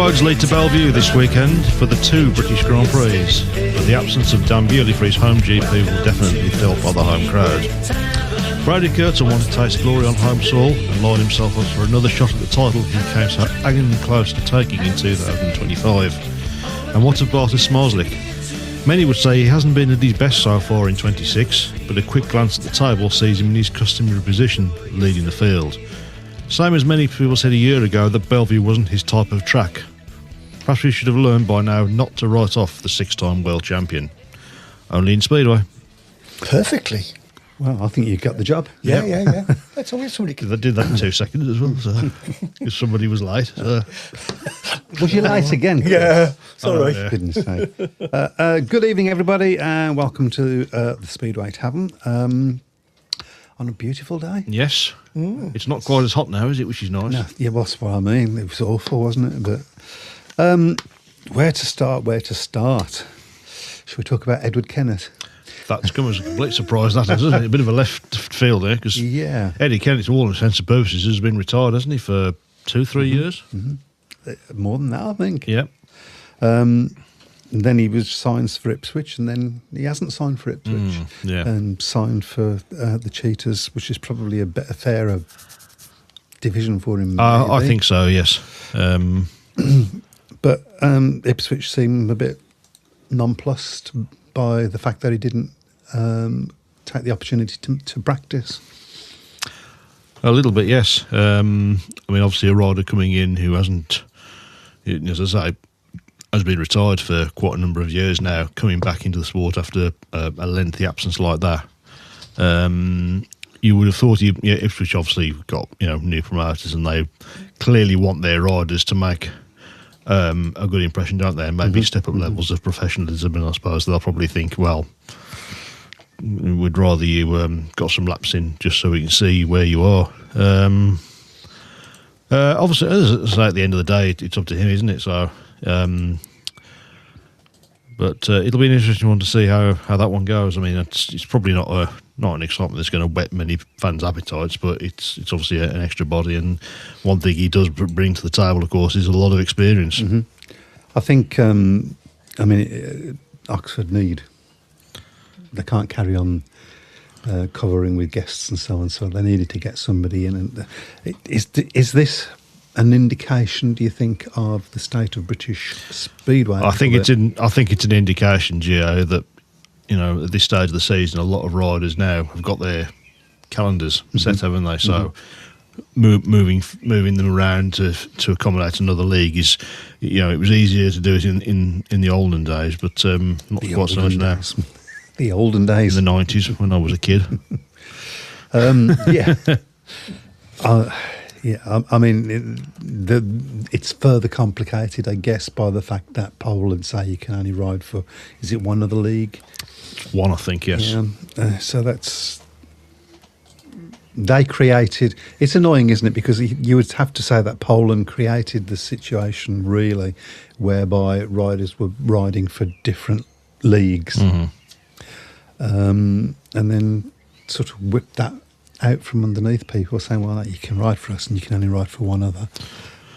roads lead to Bellevue this weekend for the 2 British Grand Prix, but the absence of Dan Bewley for his home GP will definitely be felt by the home crowd. Brady Curtin wanted to taste glory on home soil and lined himself up for another shot at the title he came so agony close to taking in 2025. And what of Bartus Smarslick? Many would say he hasn't been at his best so far in 26, but a quick glance at the table sees him in his customary position, leading the field. Same as many people said a year ago that Bellevue wasn't his type of track. Perhaps we should have learned by now not to write off the 6-time world champion. Only in Speedway. Perfectly. Well, I think you got the job. Yeah. That's always somebody. They did that in 2 seconds as well, so if somebody was late. Was you late again? Yeah, sorry. Yeah. Goodness sake. Good evening, everybody, and welcome to the Speedway Tavern on a beautiful day. Yes. It's not quite as hot now, is it? Which is nice. No, yeah, well, that's what I mean. It was awful, wasn't it? But where to start? Should we talk about Edward Kennett? That's come as a complete surprise, that is, isn't it? A bit of a left field there, because Eddie Kennett, to all intents and purposes, has been retired, hasn't he, for 2-3 years? Mm-hmm. More than that, I think. Yeah. And then he was signed for Ipswich, and then he hasn't signed for Ipswich. And signed for the Cheetahs, which is probably a better, fairer division for him. I think so, yes. But Ipswich seemed a bit nonplussed by the fact that he didn't take the opportunity to practice. A little bit, yes. I mean, obviously a rider coming in who hasn't, as I say, has been retired for quite a number of years now, coming back into the sport after a lengthy absence like that. You would have thought Ipswich obviously got new promoters, and they clearly want their riders to make a good impression, don't they? And maybe step up levels of professionalism, and I suppose they'll probably think, well, we'd rather you got some laps in just so we can see where you are. Obviously, as I say, at the end of the day, it's up to him, isn't it? So, but it'll be an interesting one to see how that one goes. I mean, it's probably not an excitement that's going to whet many fans' appetites, but it's obviously an extra body, and one thing he does bring to the table, of course, is a lot of experience. Mm-hmm. I think, Oxford they can't carry on covering with guests and so on, so they needed to get somebody in. And is this an indication, do you think, of the state of British Speedway? I think it's an indication, Gio, that at this stage of the season, a lot of riders now have got their calendars set, haven't they? So moving them around to accommodate another league is, it was easier to do it in the olden days, but not quite so much now. The olden days, in the 90s when I was a kid. I mean, it's further complicated, I guess, by the fact that Poland say you can only ride for, is it one other league? One, I think, yes. So they created, it's annoying, isn't it? Because you would have to say that Poland created the situation, really, whereby riders were riding for different leagues. And then sort of whipped that out from underneath people, saying, well, you can ride for us and you can only ride for one other.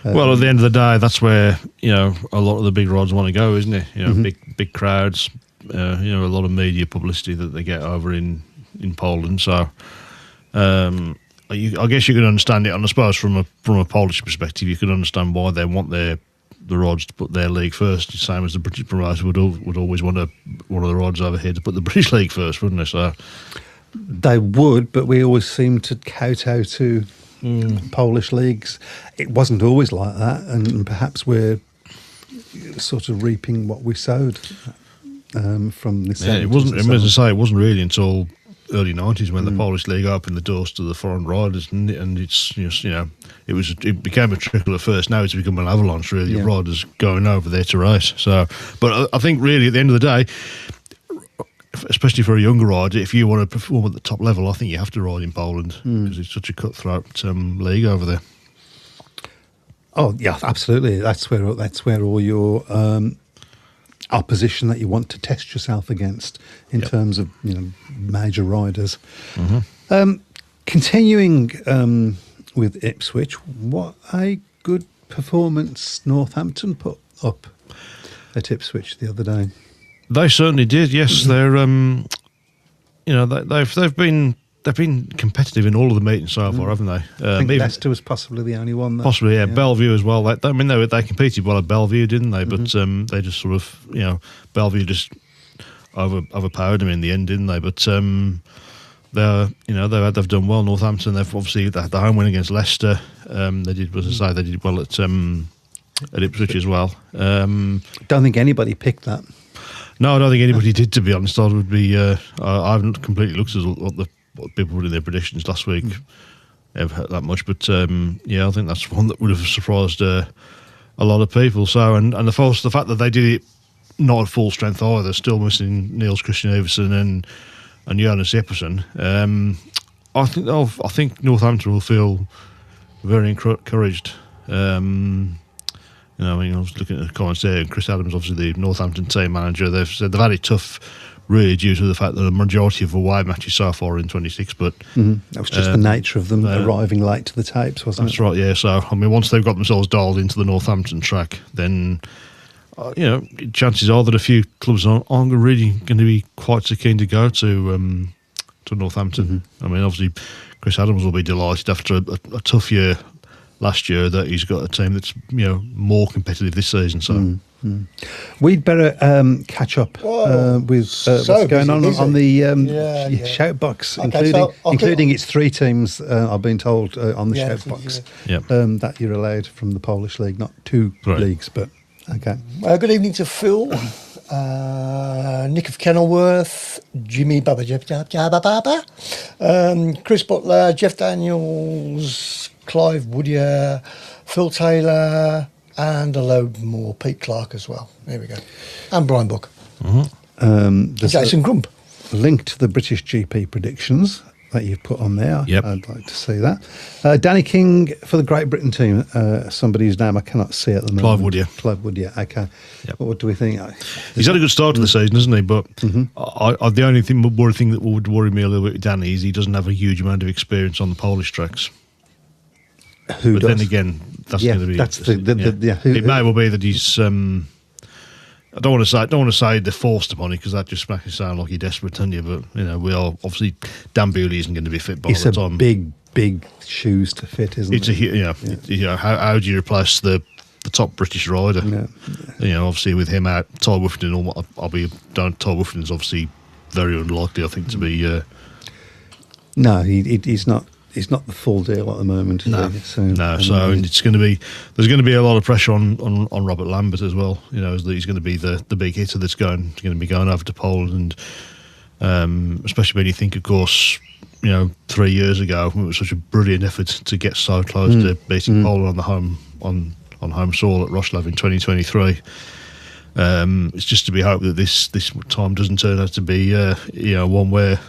Well, at the end of the day, that's where, a lot of the big rides want to go, isn't it? Big crowds, a lot of media publicity that they get over in Poland. So I guess you can understand it, and I suppose from a Polish perspective, you can understand why they want the rides to put their league first, the same as the British promoter would always want one of the rides over here to put the British league first, wouldn't they? So they would, but we always seem to kowtow to Polish leagues. It wasn't always like that, and perhaps we're sort of reaping what we sowed from this. Yeah, it wasn't. As I say, it wasn't really until early 90s when the Polish league opened the doors to the foreign riders, and it's just, it became a trickle at first. Now it's become an avalanche, really, of riders going over there to race. So, but I think really at the end of the day, especially for a younger rider, if you want to perform at the top level, I think you have to ride in Poland because it's such a cutthroat league over there. Oh yeah, absolutely. That's where all your opposition that you want to test yourself against in terms of major riders. Continuing with Ipswich, what a good performance Northampton put up at Ipswich the other day? They certainly did. Yes, they're they've been competitive in all of the meetings so far, haven't they? I think Leicester was possibly the only one. Possibly, yeah. Bellevue as well. They competed well at Bellevue, didn't they? But they just sort of, Bellevue just overpowered them in the end, didn't they? But they've done well. Northampton, they've obviously the home win against Leicester. They did, as I say, they did well at Ipswich as well. Don't think anybody picked that. No, I don't think anybody did. To be honest, I would be. I haven't completely looked at what people put in their predictions last week. I've heard that much, but I think that's one that would have surprised a lot of people. So, and the fact that they did it not at full strength either, still missing Niels Christian Everson and Jonas Epperson. I think Northampton will feel very encouraged. I was looking at the comments there, and Chris Adams, obviously the Northampton team manager, they've said they've had it tough, really, due to the fact that the majority of away matches so far are in 26. But that was just the nature of them arriving late to the tapes, wasn't it? That's right, yeah. So, once they've got themselves dialed into the Northampton track, then chances are that a few clubs aren't really going to be quite so keen to go to Northampton. Obviously, Chris Adams will be delighted after a tough year last year that he's got a team that's more competitive this season. So we'd better catch up with what's going on the shout box, including its 3 teams. I've been told on the shout box that you're allowed from the Polish league, not 2 leagues, but okay. Good evening to Phil, Nick of Kenilworth, Jimmy Baba, Chris Butler, Jeff Daniels, Clive Woodier, Phil Taylor, and a load more. Pete Clark as well. There we go. And Brian Book. Jason Grump. Link to the British GP predictions that you've put on there. Yep. I'd like to see that. Danny King for the Great Britain team. Somebody's name I cannot see at the moment. Clive Woodier. Okay. Yep. What do we think? He's had a good start to the season, hasn't he? But the only thing that would worry me a little bit with Danny is he doesn't have a huge amount of experience on the Polish tracks. Who does? Then again, that's going to be. That's it may well be that he's. I don't want to say they're forced upon it, because that just makes it sound like you're desperate, doesn't you? But we are obviously. Dan Bewley isn't going to be fit by the time. It's big shoes to fit, isn't it? How do you replace the top British rider? Obviously with him out, Ty Woofington. Ty Woofington's obviously very unlikely, I think, to be. No, he's not. He's not the full deal at the moment. So it's going to be. There's going to be a lot of pressure on Robert Lambert as well. He's going to be the big hitter that's going to be going over to Poland, and especially when you think, of course, 3 years ago it was such a brilliant effort to get so close to beating Poland on home soil at Wrocław in 2023. It's just to be hoped that this time doesn't turn out to be one where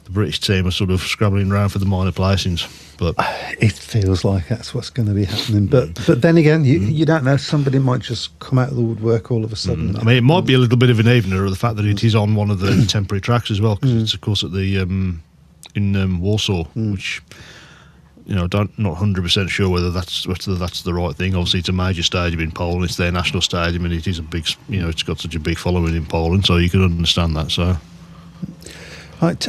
the British team are sort of scrabbling around for the minor placings, but it feels like that's what's going to be happening. But then again, you don't know. Somebody might just come out of the woodwork all of a sudden. It might be a little bit of an evener of the fact that it is on one of the temporary tracks as well, because it's of course at the in Warsaw, which not 100% sure whether that's the right thing. Obviously, it's a major stadium in Poland. It's their national stadium, and it is a big. It's got such a big following in Poland, so you can understand that. So. Right,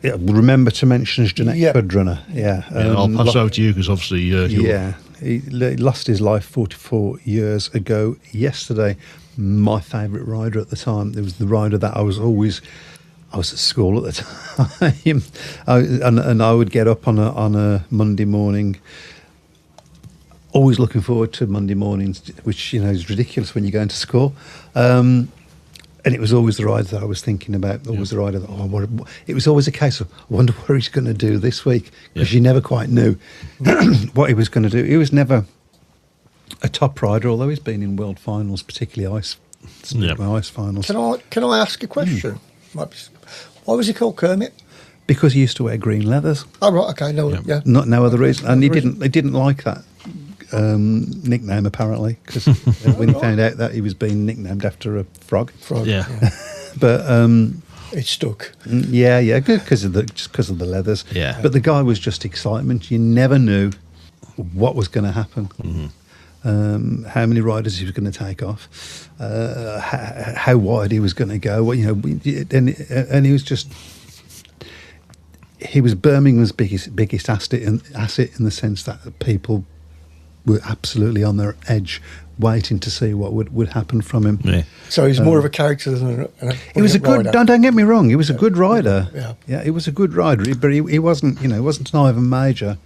remember to mention Zdenek Kudrina. I'll pass over to you, because obviously he lost his life 44 years ago yesterday. My favourite rider at the time. It was the rider that I was at school at the time, and I would get up on a Monday morning. Always looking forward to Monday mornings, which is ridiculous when you go into school. And it was always the rider that I was thinking about. Always the rider that it was always a case of, I wonder what he's going to do this week, because you never quite knew what he was going to do. He was never a top rider, although he's been in world finals, particularly ice finals. Can I ask a question? Why was he called Kermit? Because he used to wear green leathers. Oh right, okay, no other reason, and he didn't like that nickname apparently, because when he found out that he was being nicknamed after a frog. But it stuck. Good, because of the leathers. Yeah. But the guy was just excitement. You never knew what was going to happen. How many riders he was going to take off, how wide he was going to go. And he was just. He was Birmingham's biggest asset in the sense that people were absolutely on their edge, waiting to see what would happen from him. Yeah. So he's more of a character than he was a good. rider. Don't get me wrong. He was a good rider. Yeah. He was a good rider. But he wasn't. He wasn't an Ivan Major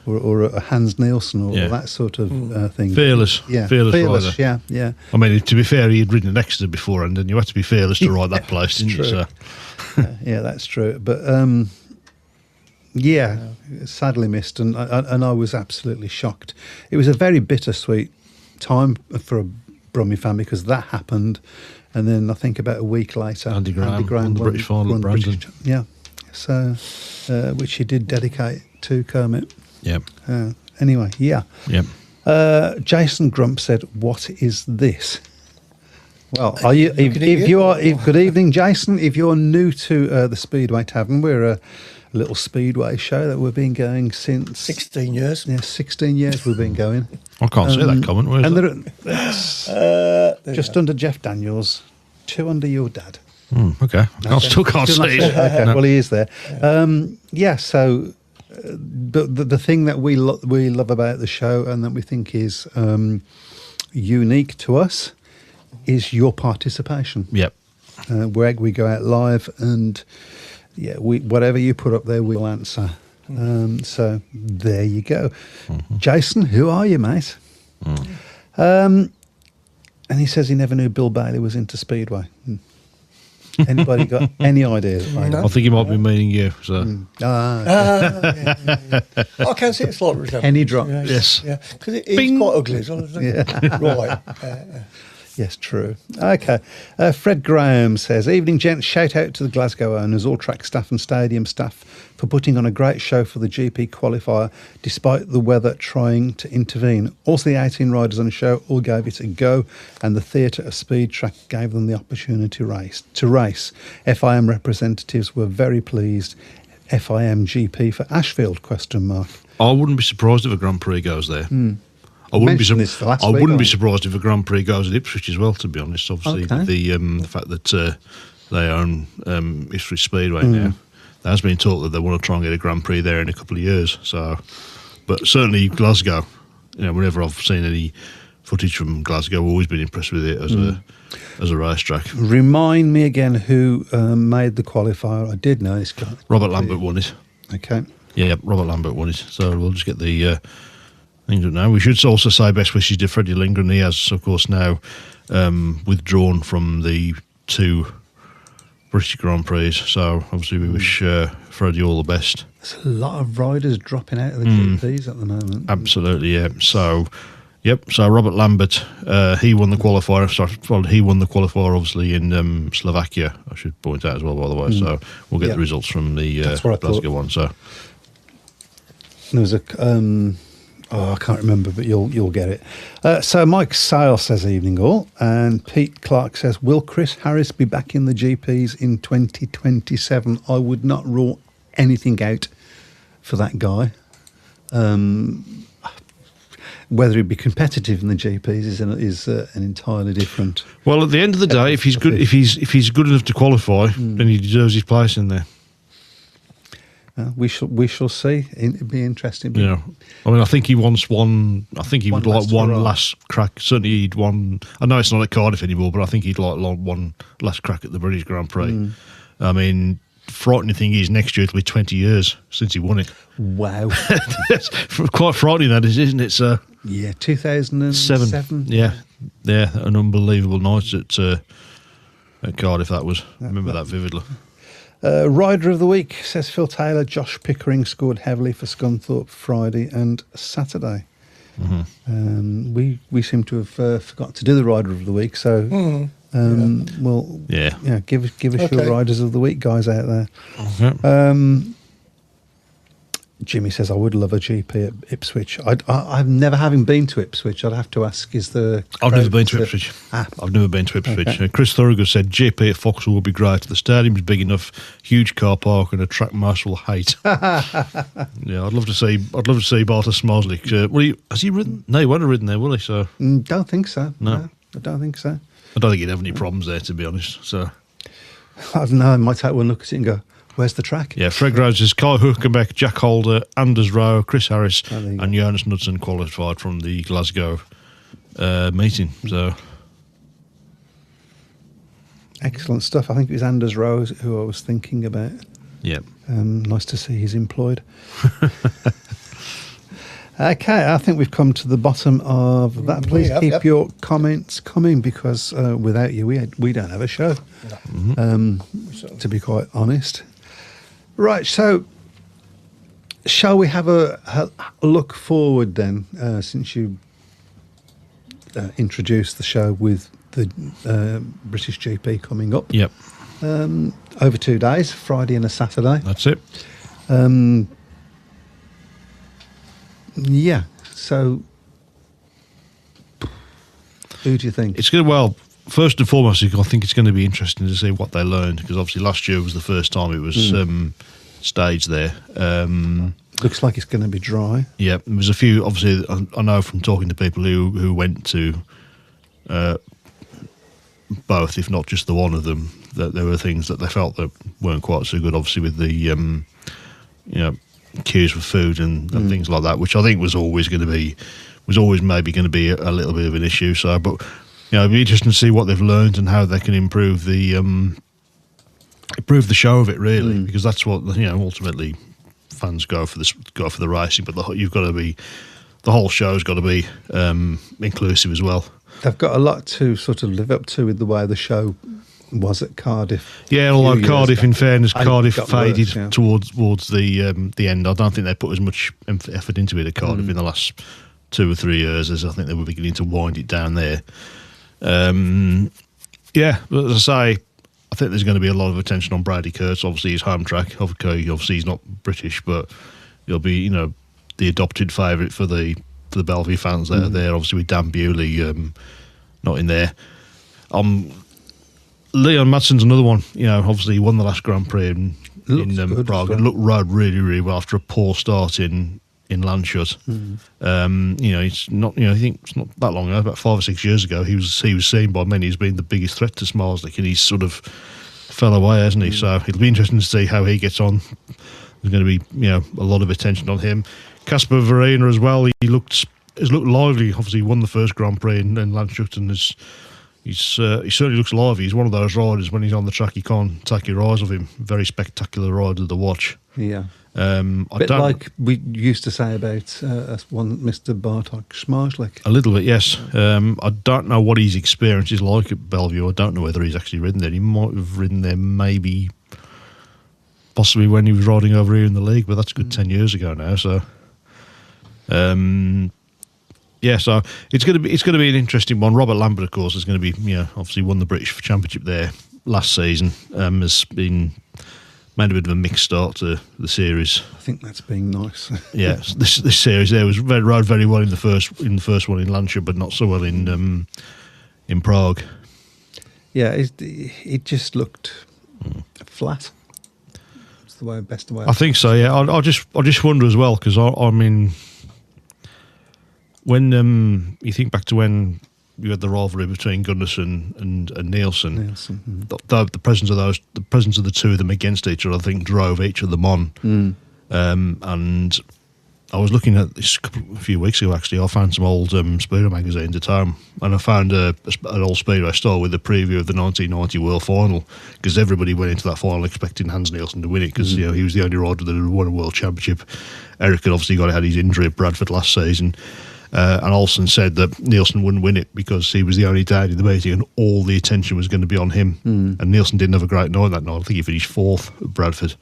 or a Hans Nielsen or that sort of thing. Fearless. Yeah, Fearless rider. Yeah. I mean, to be fair, he had ridden at Exeter beforehand, and you had to be fearless to ride that place, didn't you? So. Yeah, that's true. But sadly missed, and I was absolutely shocked. It was a very bittersweet time for a Brummy fan because that happened, and then I think about a week later, Andy Graham won the British final at Brandon. So which he did dedicate to Kermit. Yep. Anyway, yeah. Yep. Jason Grump said, "What is this?" Well, are you? Good evening, Jason. If you're new to the Speedway Tavern, we're a little speedway show that we've been going since 16 years. Yeah, 16 years we've been going. I can't see that comment. Where is it? Just under Jeff Daniels, 2 under your dad. Okay. I still can't see it. Okay, No. well, he is there. So the thing that we love about the show and that we think is unique to us is your participation. Yep. Where we go out live and whatever you put up there, we'll answer. So there you go. Jason, who are you, mate? And he says he never knew Bill Bailey was into Speedway. Anybody got any ideas? No. I think he might be meaning you. So. I can see it's like resemblance. Penny drop. Yes. Yeah, because he's quite ugly as well, isn't he? Right. Yes, true. Okay. Fred Graham says, "Evening, gents. Shout out to the Glasgow owners, all track staff and stadium staff for putting on a great show for the GP qualifier, despite the weather trying to intervene. Also, the 18 riders on the show all gave it a go, and the Theatre of Speed track gave them the opportunity to race. FIM representatives were very pleased. FIM GP for Ashfield, ? I wouldn't be surprised if a Grand Prix goes there. I wouldn't be surprised if a Grand Prix goes at Ipswich as well, to be honest. Obviously, with the fact that they own Ipswich Speedway now. There's been talk that they want to try and get a Grand Prix there in a couple of years. So, but certainly Glasgow, whenever I've seen any footage from Glasgow, I've always been impressed with it as a racetrack. Remind me again who made the qualifier. I did know this guy. Robert Lambert won it. Okay. Yeah, Robert Lambert won it. So we'll just get the things up now. We should also say best wishes to Freddie Lindgren. He has, of course, now withdrawn from the 2 British Grand Prix. So obviously we wish Freddie all the best. There's a lot of riders dropping out of the GPs at the moment. Absolutely, yeah. So Robert Lambert, he won the qualifier. He won the qualifier, obviously, in Slovakia, I should point out as well, by the way. So we'll get the results from the Glasgow one. So there was a... I can't remember, but you'll get it. So Mike Sale says, "Evening all," and Pete Clark says, "Will Chris Harris be back in the GPs in 2027? I would not rule anything out for that guy. Whether he'd be competitive in the GPs is an entirely different." Well, at the end of the day, if he's good enough to qualify, then he deserves his place in there. We shall see. It'd be interesting. Yeah, I mean, I think he wants one. I think he would like one last crack. Certainly, he'd one. I know it's not at Cardiff anymore, but I think he'd like one last crack at the British Grand Prix. I mean, frightening thing is next year it'll be 20 years since he won it. Wow, that's quite frightening, that is, isn't it? So yeah, 2007. Yeah, an unbelievable night at Cardiff. That was. I remember that vividly. Rider of the week, says Phil Taylor. Josh Pickering scored heavily for Scunthorpe Friday and Saturday. We seem to have forgot to do the Rider of the Week, so give us your Riders of the Week, guys out there. Jimmy says, I would love a GP at Ipswich. I've never having been to Ipswich. I'd have to ask, is the... I've never been to Ipswich. I've never been to Ipswich. Okay. Chris Thorogood said GP at Foxhall would be great. The stadium's big enough, huge car park, and a track most will hate. Yeah, I'd love to see Bartos Smosley. Has he ridden? No, he won't have ridden there, will he? So don't think so. No, I don't think so. I don't think he'd have any problems there, to be honest. So I don't know. I might take one look at it and go, where's the track? yeah, Fred Groves says Kai Huckenbeck, Jack Holder, Anders Rowe, Chris Harris, there you and Jonas Knudsen qualified from the Glasgow meeting. So excellent stuff. I think it was Anders Rose who I was thinking about. yeah. Nice to see he's employed. Okay, I think we've come to the bottom of that. Please keep your comments coming, because without you, we don't have a show, to be quite honest. Right, so shall we have a look forward then, since you introduced the show with the British GP coming up? Yep. Over 2 days, Friday and a Saturday. That's it. Yeah, so who do you think? It's good. Well, first and foremost, I think it's going to be interesting to see what they learned, because obviously last year was the first time it was staged there. Looks like it's going to be dry. Yeah, there was a few. Obviously, I know from talking to people who went to both, if not just the one of them, that there were things that they felt that weren't quite so good. Obviously, with the queues for food and things like that, which I think was always maybe going to be a little bit of an issue. So, but it'd be interesting to see what they've learned and how they can improve the show of it, really, because that's what ultimately fans go for the racing. But the whole show's got to be inclusive as well. They've got a lot to sort of live up to with the way the show was at Cardiff. Yeah, although Cardiff, in fairness, Cardiff faded worse, yeah. towards the end. I don't think they put as much effort into it at Cardiff in the last 2 or 3 years as I think they were beginning to wind it down there. Yeah, but as I say, I think there's going to be a lot of attention on Brady Kurtz. Obviously, his home track. Obviously, he's not British, but he'll be the adopted favourite for the Bellevue fans that are there. Obviously, with Dan Bewley not in there. Leon Madsen's another one. Obviously he won the last Grand Prix in Prague and rode really, really well after a poor start in Landshut. It's not. I think it's not that long ago, about 5 or 6 years ago, he was seen by many as being the biggest threat to Smarslick, and he's sort of fell away, hasn't he? So it'll be interesting to see how he gets on. There's going to be a lot of attention on him. Casper Verena as well. Has looked lively. Obviously, he won the first Grand Prix in Landshut, and he certainly looks lively. He's one of those riders, when he's on the track, you can't take your eyes off him. Very spectacular rider to watch. Yeah. Bit like we used to say about one Mr. Bartok Smarslick. A little bit, yes. I don't know what his experience is like at Bellevue. I don't know whether he's actually ridden there. He might have ridden there possibly when he was riding over here in the league, but that's a good 10 years ago now. So, so it's going to be an interesting one. Robert Lambert, of course, is going to be obviously won the British Championship there last season. Has been made a bit of a mixed start to the series. I think that's being nice. Yeah, this series there rode very well in the first one in Lancia, but not so well in Prague. Yeah, it just looked flat. It's the best way. I think so. Yeah, I just wonder as well, because I mean, when you think back to when you had the rivalry between Gunderson and Nielsen. The presence of the two of them against each other, I think, drove each of them on. And I was looking at this a few weeks ago. Actually, I found some old Speedway magazines at home, and I found an old Speedway store with a preview of the 1990 World Final, because everybody went into that final expecting Hans Nielsen to win it, because he was the only rider that had won a World Championship. Eric had obviously had his injury at Bradford last season. And Olsen said that Nielsen wouldn't win it because he was the only dad in the meeting and all the attention was going to be on him. And Nielsen didn't have a great night that night. I think he finished 4th at Bradford.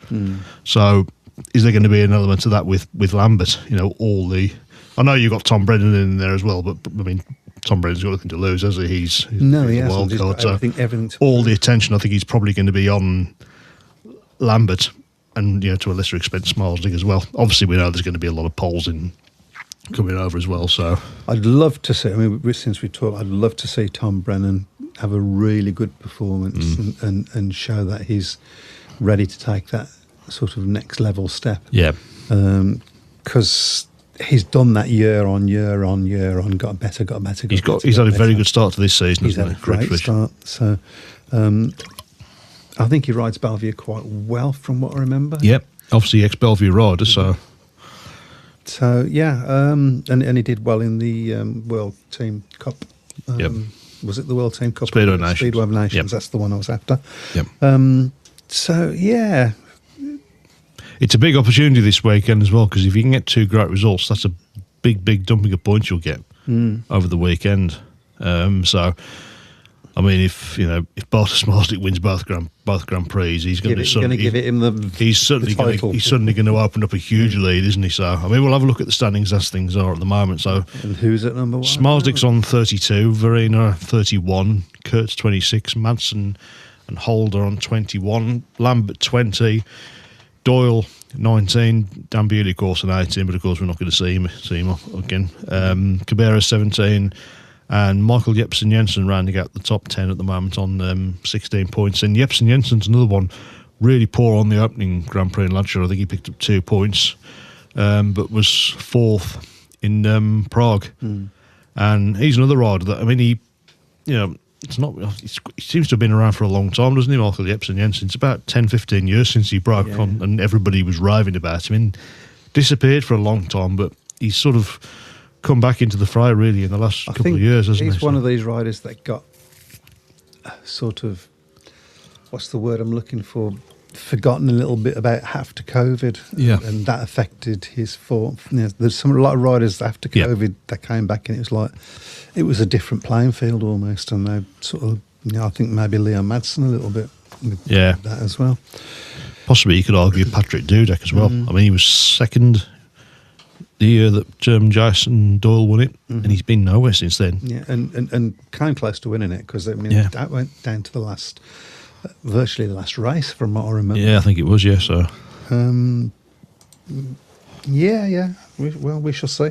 So is there going to be an element of that with Lambert? I know you've got Tom Brennan in there as well, but I mean, Tom Brennan's got nothing to lose, has he? He's he a wild card. So all the attention, I think, he's probably going to be on Lambert. and to a lesser extent Smilesdick as well. Obviously, we know there's going to be a lot of poles in coming over as well. So I'd love to see. I mean, since we talked, I'd love to see Tom Brennan have a really good performance and show that he's ready to take that sort of next level step. Yeah, because he's done that year on, got better. He's had a very good start to this season. He's had a great start. So I think he rides Bellevue quite well, from what I remember. Yep, obviously ex-Bellevue rider. So yeah, and he did well in the World Team Cup. Yep. Was it the World Team Cup? Speedway Nations. Speedway Nations. Yep. That's the one I was after. Yep. So yeah, it's a big opportunity this weekend as well, because if you can get 2 great results, that's a big dumping of points you'll get over the weekend. So, I mean, if Barter Smilesdick wins both Grand Prix, he's going to give him the title. He's suddenly going to open up a huge lead, isn't he? So, I mean, we'll have a look at the standings as things are at the moment. So, and who's at number 1? Smilesdick's on 32, Verena 31, Kurtz 26, Manson and Holder on 21, Lambert 20, Doyle 19, Dan Bewley, of course, on 18, but of course we're not going to see him again. Cabrera 17, and Michael Jepsen Jensen rounding out the top 10 at the moment on 16 points. And Jepsen Jensen's another one, really poor on the opening Grand Prix in Lancia. I think he picked up 2 points, but was 4th in Prague. And he's another rider that, I mean, he seems to have been around for a long time, doesn't he, Michael Jepsen Jensen? It's about 10-15 years since he broke on, and everybody was raving about him. And disappeared for a long time, but he's sort of come back into the fray really in the last couple of years, hasn't he? He's one of these riders that got sort of, what's the word I'm looking for, forgotten a little bit about after COVID. Yeah. And that affected his form. There's a lot of riders after COVID that came back, and it was like, it was a different playing field almost, and they sort of, I think maybe Leo Madsen a little bit with that as well. Possibly you could argue Patrick Dudek as well. I mean, he was second the year that Jason Doyle won it, and he's been nowhere since then. Yeah, and came close to winning it, because I mean that went down to the last, virtually the last race from what I remember. Yeah, I think it was. Yeah, so. Yeah. We shall see.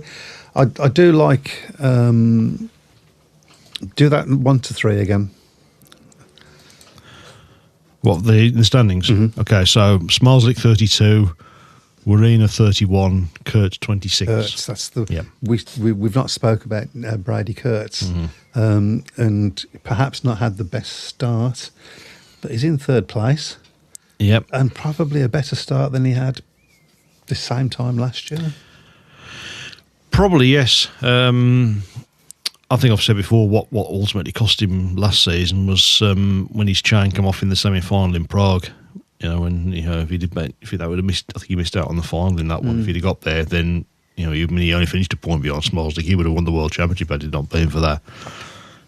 I do like do that 1 to 3 again. What, the standings? Okay, so Smilesdick 32, Warina 31, Kurtz 26. Kurtz, that's the we've not spoke about Brady Kurtz, and perhaps not had the best start, but he's in 3rd place. Yep, and probably a better start than he had the same time last year. Probably yes. I think I've said before what ultimately cost him last season was when his chain came off in the semi-final in Prague. When if that would have missed, I think he missed out on the final in that one. If he'd have got there, then he only finished a point behind Smilesdick. He would have won the World Championship had it not been for that.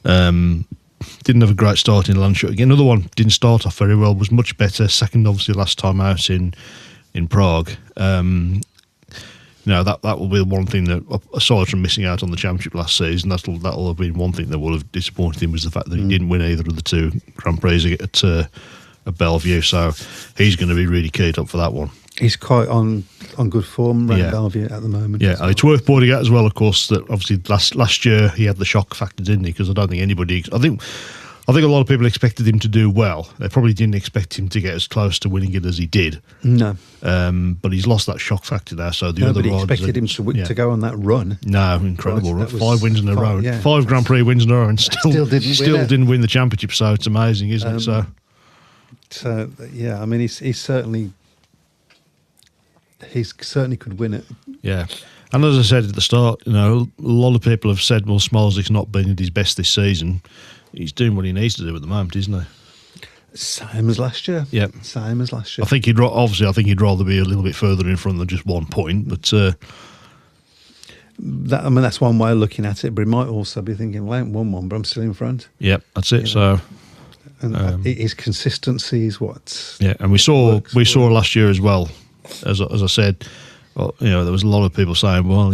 Didn't have a great start in Lancia. Again, another one didn't start off very well. Was much better. Second, obviously, last time out in Prague. That will be the one thing that, aside from missing out on the championship last season, that'll have been one thing that would have disappointed him, was the fact that he didn't win either of the 2 Grand Prix at Bellevue. So he's going to be really keyed up for that one. He's quite on good form around Bellevue at the moment. Yeah, and it's worth pointing out as well, of course, that obviously last year he had the shock factor, didn't he? Because I don't think anybody. I think a lot of people expected him to do well. They probably didn't expect him to get as close to winning it as he did. No. But he's lost that shock factor now. So nobody expected him to go on that run. No, incredible run. 5 wins in a row. Yeah. 5 Grand Prix wins in a row, and still didn't win the championship. So it's amazing, isn't it? So yeah, I mean, he certainly could win it. Yeah. And as I said at the start, a lot of people have said, well, Smilesdick's not been at his best this season. He's doing what he needs to do at the moment, isn't he? Same as last year. Yep. Same as last year. I think he'd rather be a little bit further in front than just 1 point, but that's one way of looking at it. But he might also be thinking, well, I haven't won one, but I'm still in front. Yep, that's it. So, and his consistency is what. Yeah, and we saw last year as well. As I said, well, there was a lot of people saying, well,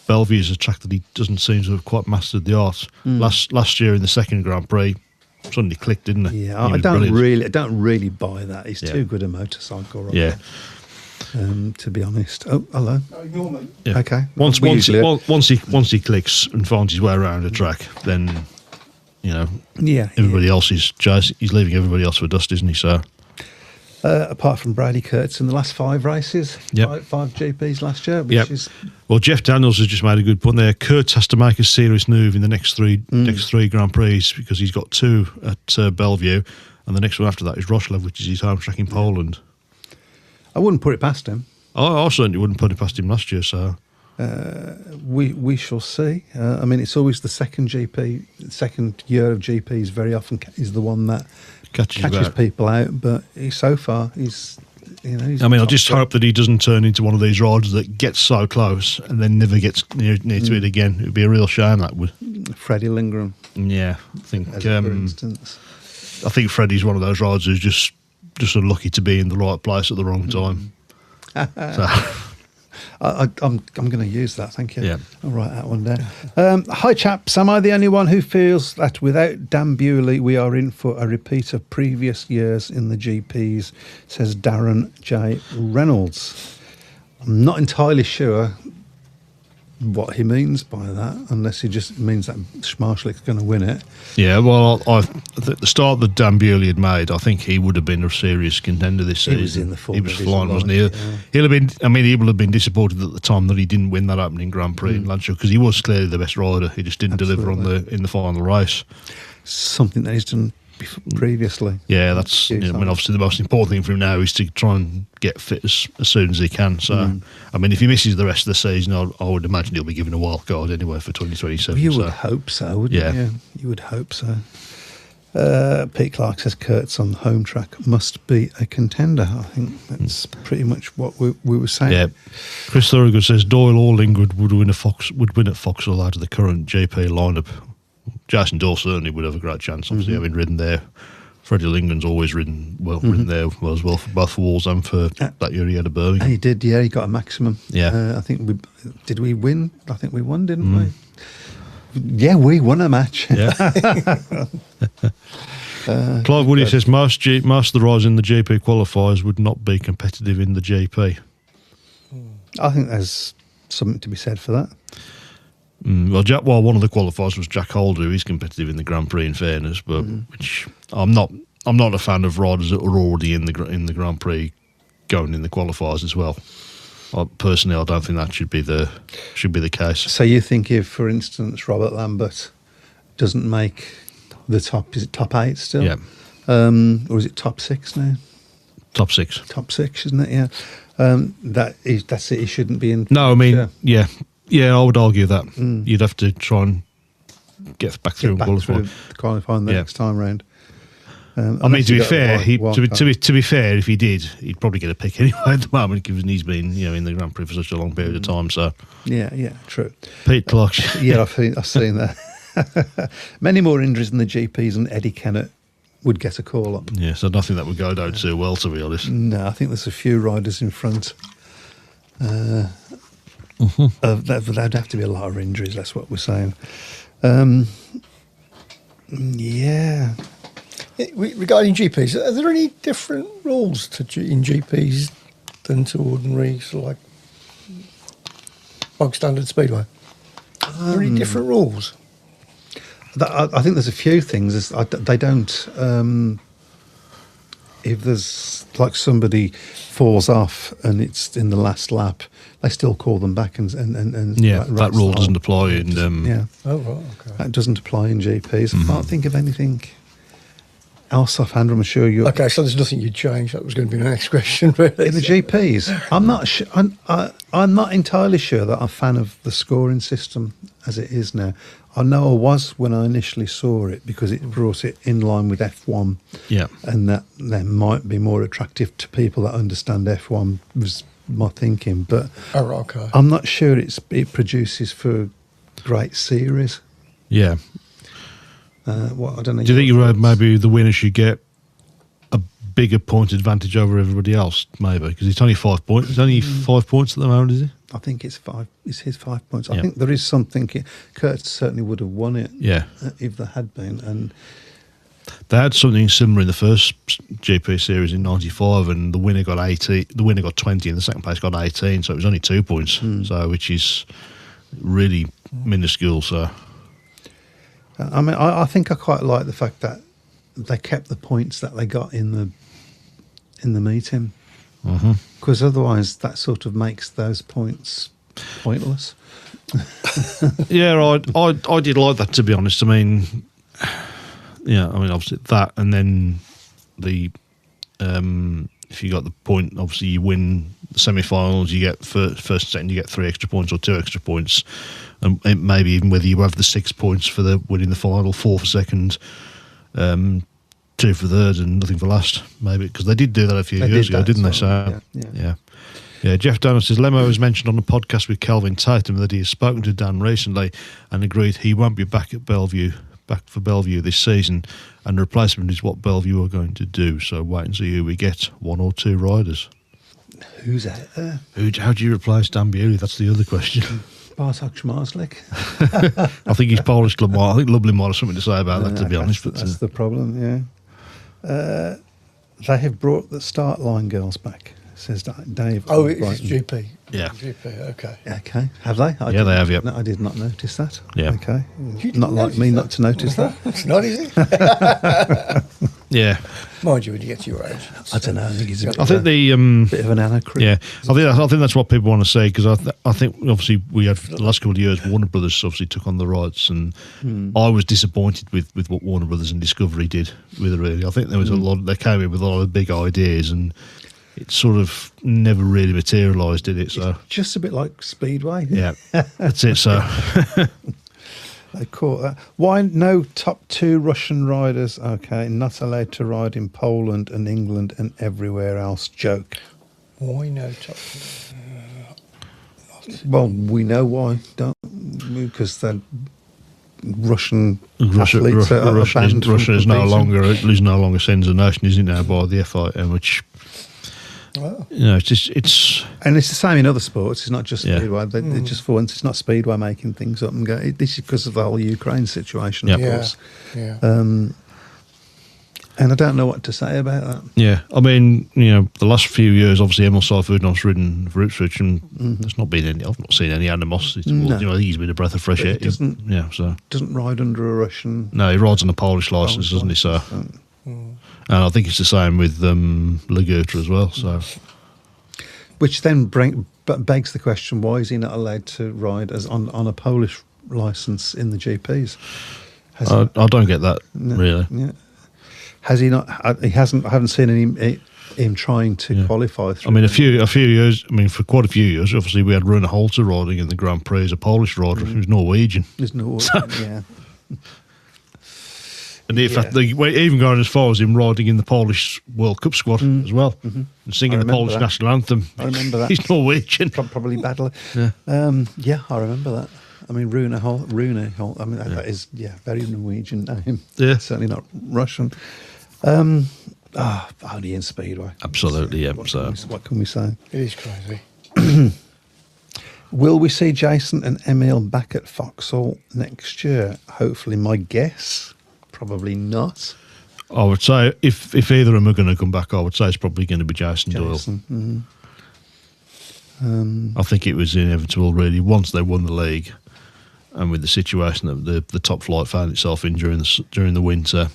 Bellevue's a track that he doesn't seem to have quite mastered the art. Last year in the second Grand Prix, suddenly clicked, didn't it? Yeah, I don't really buy that. He's too good a motorcycle right now. To be honest. Oh, hello. Yeah. Okay. Once he clicks and finds his way around a track, then everybody else is he's leaving everybody else for dust, isn't he? So apart from Brady Kurtz in the last 5 races, five GPs last year, which is well, Jeff Daniels has just made a good point there. Kurtz has to make a serious move in the next three Grand Prix because he's got 2 at Bellevue, and the next one after that is Roslev, which is his home track in Poland. I wouldn't put it past him. I certainly wouldn't put it past him last year. So we shall see. I mean, it's always the second year of GPs very often is the one that catches people out. But so far, he's. I just hope that he doesn't turn into one of these riders that gets so close and then never gets near to it again. It would be a real shame, that would. Freddie Lindgren. Yeah, I think. For instance, I think Freddie's one of those riders who's just unlucky to be in the right place at the wrong time. So. I'm going to use that, thank you. Yeah. I'll write that one down. Hi chaps, am I the only one who feels that without Dan Bewley we are in for a repeat of previous years in the GPs, says Darren J. Reynolds. I'm not entirely sure what he means by that, unless he just means that Schmarslick's going to win it. Yeah, well, at the start that Dan Bewley had made, I think he would have been a serious contender this season. He was in the full. He was flying, wasn't he? Yeah. He'll have been. I mean, he would have been disappointed at the time that he didn't win that opening Grand Prix in Lancia, because he was clearly the best rider. He just didn't deliver in the final race. Something that he's done previously. Yeah, that's. Obviously, the most important thing for him now is to try and get fit as soon as he can. So, I mean, if he misses the rest of the season, I would imagine he'll be given a wild card anyway for 2027. You would hope so, wouldn't you? You would hope so. Pete Clark says Kurtz on the home track must be a contender. I think that's pretty much what we were saying. Yeah. Chris Thorogood says Doyle or Lingwood would win at Foxhall out of the current JP lineup. Jason Doyle certainly would have a great chance, obviously, having ridden there. Freddie Lingman's always ridden there as well, for both for Walls and for that year he had a Birmingham. He did, yeah, he got a maximum. Yeah. I think we win? I think we won, didn't we? Yeah, we won a match. Yeah. Clive Woody says most of the riders in the GP qualifiers would not be competitive in the GP. I think there's something to be said for that. Well, one of the qualifiers was Jack Holder, who is competitive in the Grand Prix, in fairness, but which I'm not a fan of riders that are already in the Grand Prix going in the qualifiers as well. Personally, I don't think that should be the case. So you think if, for instance, Robert Lambert doesn't make the top 8 still? Yeah. Or is it top 6 now? Top 6. Top 6, isn't it? Yeah. That's it. He shouldn't be in. No, I mean, yeah, I would argue that you'd have to try and get back through and qualifying the next time round. I mean, to be fair, to be fair, if he did, he'd probably get a pick anyway at the moment, given he's been in the Grand Prix for such a long period of time. So yeah, true. Pete Clark, yeah, I've seen that. Many more injuries than the GPs, and Eddie Kennett would get a call up. Yeah, so nothing that would go down too well, to be honest. No, I think there's a few riders in front. There'd have to be a lot of injuries. That's what we're saying. Yeah. Regarding GPs, are there any different rules in GPs than to ordinary sort of like bog standard speedway? Are there any different rules? I think there's a few things. They don't. If there's like somebody falls off and it's in the last lap, they still call them back and that rule doesn't apply in. Oh right, okay. That doesn't apply in GPs. I can't think of anything else offhand. I'm sure you. Okay, so there's nothing you'd change. That was going to be my next question. Really. In the GPs, I'm not sure. I'm not entirely sure that I'm a fan of the scoring system as it is now. I know I was when I initially saw it, because it brought it in line with F1. Yeah. And that might be more attractive to people that understand F1, was my thinking. But okay. I'm not sure it produces for a great series. Yeah. I don't know. Do you think maybe the winner should get a bigger point advantage over everybody else, maybe? Because it's only 5 points. It's only 5 points at the moment, is it? I think it's 5. It's his 5 points. I think there is something. Kurt certainly would have won it. Yeah. If there had been. And They had something similar in the first GP series in '95, and the winner got 18. The winner got 20, and the second place got 18. So it was only 2 points. So which is really minuscule. So I mean, I think I quite like the fact that they kept the points that they got in the meeting, because otherwise that sort of makes those points pointless. Yeah, I did like that, to be honest. I mean, yeah, I mean obviously that, and then the if you got the point, obviously you win the semi-finals, you get first and second, you get 3 extra points or 2 extra points, and maybe even whether you have the 6 points for the winning the final, 4 for second, 2 for third, and nothing for last. Maybe because they did do that a few years ago, didn't they? So yeah. Jeff Daniel says Lemo has mentioned on the podcast with Kelvin Tatum that he has spoken to Dan recently and agreed he won't be back for Bellevue this season, and the replacement is what Bellevue are going to do. So wait and see who we get, 1 or 2 riders. Who's out there? How do you replace Dan Bewley? That's the other question. Bartok Schmarzlik. I think his Polish club might. I think Lublin might have something to say about that, to be honest. But that's the problem, yeah. They have brought the start line girls back, says Dave. Oh, it's GP. Yeah. GP, okay. Okay. Have they? Yeah, they have, yeah. No, I did not notice that. Yeah. Okay. You Not like me notice not to notice that. It's not, is it? yeah, Mind you, when you get to your age. I don't know. I think he's a bit, I think the bit of an anachrony. yeah, I think that's what people want to say, because I think obviously we had the last couple of years Warner Brothers obviously took on the rights, and I was disappointed with what Warner Brothers and Discovery did with it. Really, I think there was a lot. They came in with a lot of big ideas, and it sort of never really materialised, did it? So Just a bit like Speedway. yeah, that's it. So They caught that. Why no top 2 Russian riders? Okay, not allowed to ride in Poland and England and everywhere else. Joke. Why no top? Well, we know why, don't we? Because the Russian Russia athletes are banned from is no competing. longer no longer sends a nation, isn't it now, by the FIM, which Wow. you know it's And it's the same in other sports. It's not just Yeah. Speedway. They just for once, it's not Speedway making things up and go. This is because of the whole Ukraine situation, of Yep. course. Yeah. And I don't know what to say about that. yeah. I mean, you know, the last few years, obviously Emil Seifert-Noff's ridden for Ipswich, and there's not been any. I've not seen any animosity towards. No. You know, I think he's been a breath of fresh But air. he doesn't- Yeah, so Doesn't ride under a Russian. no, he rides on a Polish license, doesn't he? So, and I think it's the same with Lagutta as well. So, Which then begs the question: why is he not allowed to ride as on a Polish license in the GPs? Has I don't get that No, really. Yeah. Has he not? He hasn't. I haven't seen him trying to qualify. I Through. mean, a few years. I mean, for quite a few years, obviously, we had Rune Holter riding in the Grand Prix as a Polish rider. He was Norwegian, There's no. Yeah. and in fact, even going as far as him riding in the Polish World Cup squad as well, and singing I the remember Polish that. national anthem. I remember that. He's Norwegian. Probably badly. Yeah. Yeah, I remember that. I mean, Rune Holt. I mean, that is very Norwegian name. Yeah. Certainly not Russian. Only in Speedway. Absolutely, yeah. What can we say? It is crazy. Will we see Jason and Emil back at Vauxhall next year? Hopefully, my guess, probably not. I would say if either of them are going to come back, I would say it's probably going to be Jason Doyle. I think it was inevitable, really, once they won the league, and with the situation that the top flight found itself in during the winter,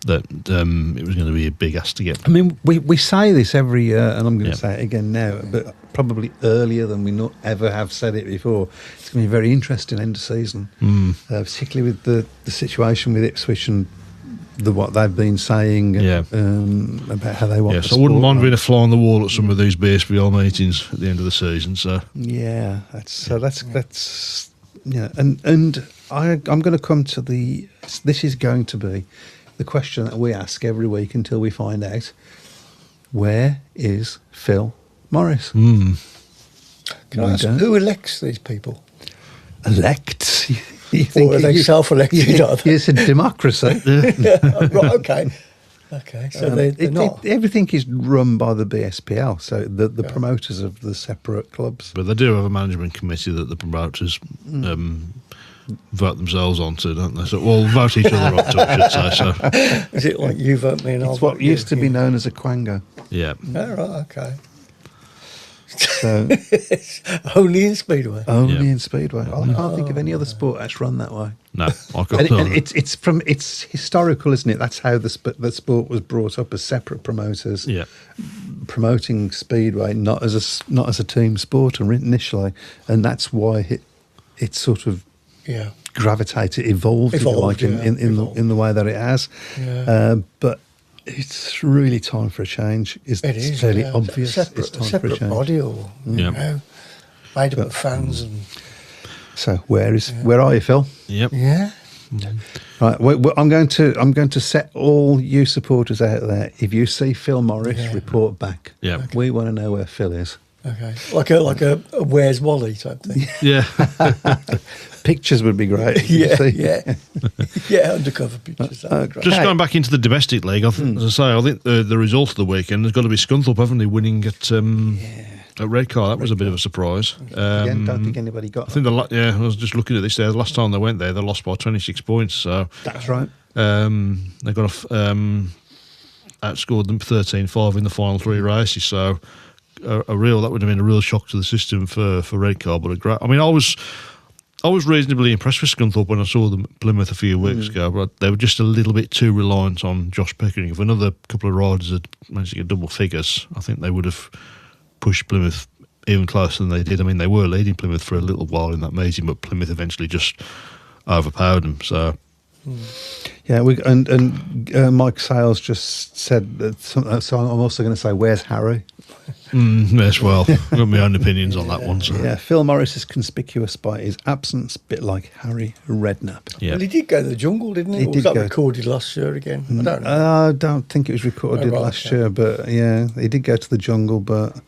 that it was going to be a big ask to get. I mean, we say this every year, and I'm going to say it again now, but probably earlier than we ever have said it before. It's going to be a very interesting end of season, particularly with the situation with Ipswich and what they've been saying about how they want. Yes, I wouldn't mind being a fly on the wall at some of these BSBR meetings at the end of the season. So yeah, that's and I'm going to come to this is going to be the question that we ask every week until we find out, where is Phil Morris? Can I ask, who elects these people? Elect? Or are they self-elected? It's a democracy. Right, okay. So they're not. Everything is run by the BSPL, so the promoters of the separate clubs. But they do have a management committee that the promoters vote themselves onto, don't they? So, well, vote each other onto, I should say. So, Is it like you vote me and I'll It's what vote you? used to be known as a quango. yeah. Oh, right, okay. So Only in Speedway. only Yeah. in Speedway. I can't think of any other sport that's run that way. No, I got And it's historical, isn't it? That's how the sport was brought up as separate promoters, Yeah. promoting Speedway not as a team sport initially, and that's why it sort of Yeah. gravitated, evolved if you like, Evolved. in the way that it has. Yeah. But it's really time for a change. It's fairly yeah. obvious. Separate, it's time for a separate change. body, or Yeah. you know, made up of fans and So where are you, Phil? Yep. yeah. Right, I'm going to set all you supporters out there. If you see Phil Morris, Yeah. report back. Yeah. Okay. We want to know where Phil is. Okay, like a Where's Wally type thing. Yeah. Pictures would be great. you yeah, see. yeah, yeah. Undercover pictures. That'd be great. Just Hey. going back into the domestic league, as I say, I think the result of the weekend has got to be Scunthorpe, haven't they, winning at Redcar. That was a bit of a surprise. Again, don't think anybody got I think I was just looking at this there. The last time they went there, they lost by 26 points. So That's right. they got outscored them 13-5 in the final 3 races. So that would have been a real shock to the system for Redcar. But a great. I mean, I was reasonably impressed with Scunthorpe when I saw them at Plymouth a few weeks ago, but they were just a little bit too reliant on Josh Pickering. If another couple of riders had managed to get double figures, I think they would have pushed Plymouth even closer than they did. I mean, they were leading Plymouth for a little while in that meeting, but Plymouth eventually just overpowered them. So, Yeah, Mike Sales just said that. So I'm also going to say, where's Harry? yes, well, I've got my own opinions on that one. So. Yeah, Phil Morris is conspicuous by his absence, a bit like Harry Redknapp. Yeah. Well, he did go to the jungle, didn't he? He Or was did that go. recorded last year again? I don't know. I don't think it was recorded Oh, right, last okay. year, but yeah, he did go to the jungle, but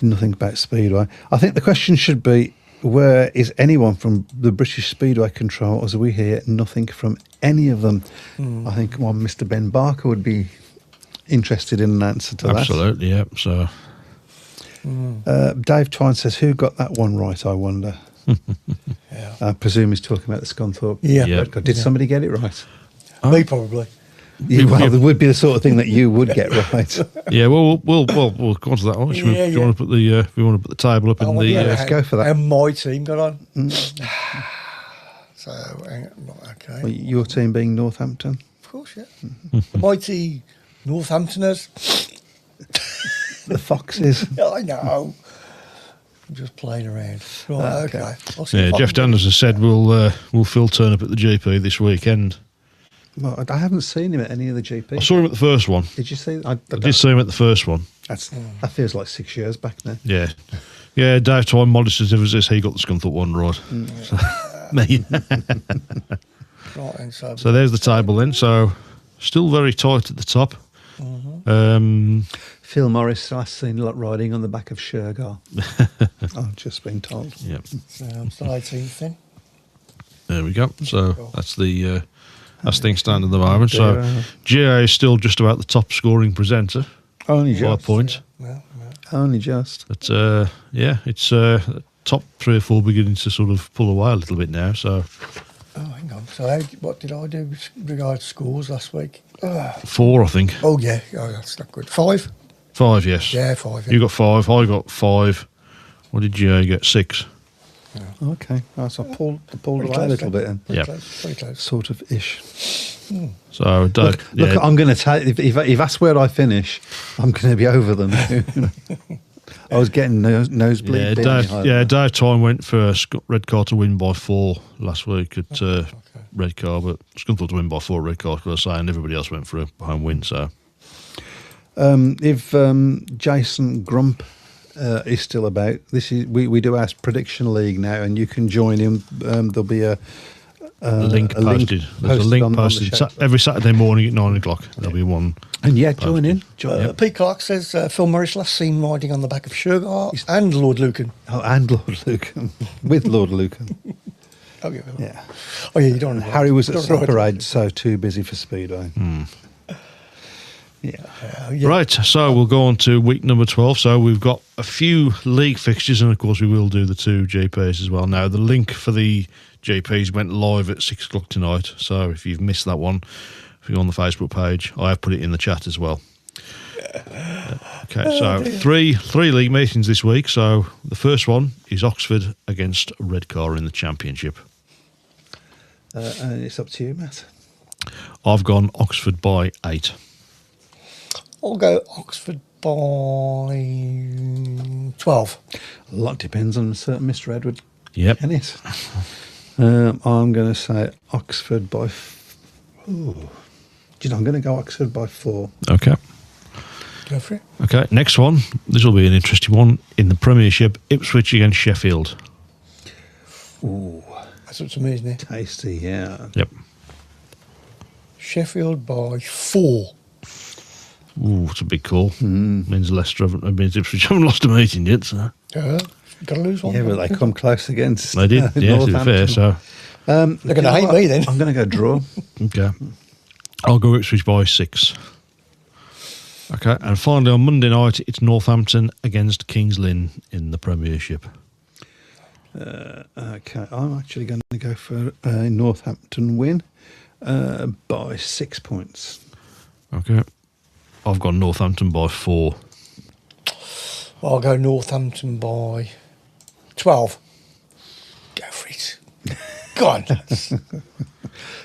nothing about Speedway. I think the question should be, where is anyone from the British Speedway control, as we hear nothing from any of them? I think one Mr. Ben Barker would be interested in an answer to Absolutely, yeah. So, that. Dave Twine says, who got that one right, I wonder? Yeah. I presume he's talking about the Scunthorpe. Yeah. Yeah. Redcar. Did somebody get it right? Me probably. Yeah, well, it would be the sort of thing that you would get right. yeah, well, we'll go on to that one. Do you want to put the table up in the? let's go for that. And my team got on. So, okay. Well, your team being Northampton. Of course, yeah. The mighty Northamptoners. The Foxes. Yeah, I know. I'm just playing around. Right, okay. I'll see Yeah, if I Jeff can- Danders has said will Phil turn up at the GP this weekend. Well, I haven't seen him at any of the GP. I saw him at the first one. Did you see? I did see him at the first one. That feels like 6 years back now. Yeah, yeah. Dave Twine, modest as ever is, he got the Scunthorpe one right. So, me. Right, and So there's the table then. So still very tight at the top. Phil Morris, last seen riding on the back of Shergar. I've just been told. Yeah, so I'm still 18th then. there we go. So that's the as things stand at the moment. So GA is still just about the top scoring presenter. Only By a just. point. Well, Only just. But yeah, it's top 3 or 4 beginning to sort of pull away a little bit now. So oh, hang on. So what did I do with regard to scores last week? 4, I think. Oh, yeah. Oh, that's not good. 5? 5, yes. Yeah, 5. Yeah. You got 5. I got 5. What did GA get? 6. Okay. Oh, so I pulled Pretty away a close, little bit then. Pretty Yeah. close. Pretty close. Sort of ish. So Look, I'm going to tell you, if that's where I finish, I'm going to be over them. I was getting nosebleed. Dave Tyne went for Redcar to win by 4 last week at Redcar, but Scunthorpe to win by 4 at Redcar, because I say, and everybody else went for a home win. So if Jason Grump is still about, we do our prediction league now, and you can join him. There'll be a link posted. There's a link on the posted show. every Saturday morning at 9 o'clock. There'll be one. And join in. Pete Clark says Phil Morris last seen riding on the back of Shergar and Lord Lucan. Oh, and Lord Lucan. With Lord Lucan. Oh, yeah. Yeah. Oh, yeah, you don't want to Harry was at don't ride- soccer aid, so too busy for Speedway. Yeah. yeah. Right, so we'll go on to week number 12. So we've got a few league fixtures, and of course we will do the 2 GPs as well. Now, the link for the GPs went live at 6 o'clock tonight. So if you've missed that one, if you're on the Facebook page, I have put it in the chat as well. Okay, so three league meetings this week. So the first one is Oxford against Redcar in the Championship. And it's up to you, Matt. I've gone Oxford by 8. I'll go Oxford by 12. A lot depends on certain Mr. Edward. Yep. Ennis. I'm going to say Oxford by... I'm going to go Oxford by 4. Okay. Go for it. Okay, next one. This will be an interesting one. In the Premiership, Ipswich against Sheffield. Ooh, That's what's amazing, isn't it? tasty, yeah. Yep. Sheffield by 4. Ooh, it's a big call. Means Ipswich haven't lost a meeting yet, so... Got to lose one. Yeah, but they come close against They did, yeah, to be fair, so... They're going to hate me then. I'm going to go draw. Okay. I'll go Ipswich by 6. Okay, and finally on Monday night, it's Northampton against Kings Lynn in the Premiership. Okay, I'm actually going to go for a Northampton win by 6 points. Okay. I've got Northampton by 4. I'll go Northampton by 12. Go for it. Go on. lads.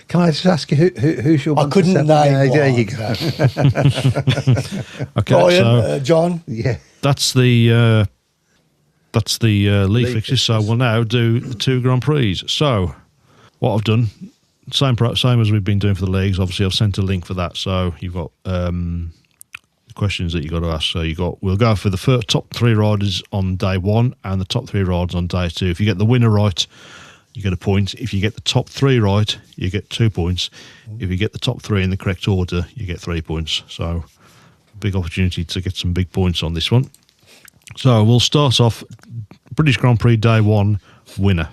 Can I just ask you who's your I one to couldn't 7? name There one. you go. Okay, Brian, so John. Yeah. that's the league League fixtures. So fixtures. we'll now do the 2 Grand Prix. So what I've done, same as we've been doing for the leagues. Obviously, I've sent a link for that. So you've got questions that you've got to ask. So we'll go for the top 3 riders on day 1 and the top 3 riders on day 2. If you get the winner right, you get a point. If you get the top 3 right, you get 2 points. If you get the top 3 in the correct order, you get 3 points. So big opportunity to get some big points on this one. So we'll start off British Grand Prix Day 1 winner.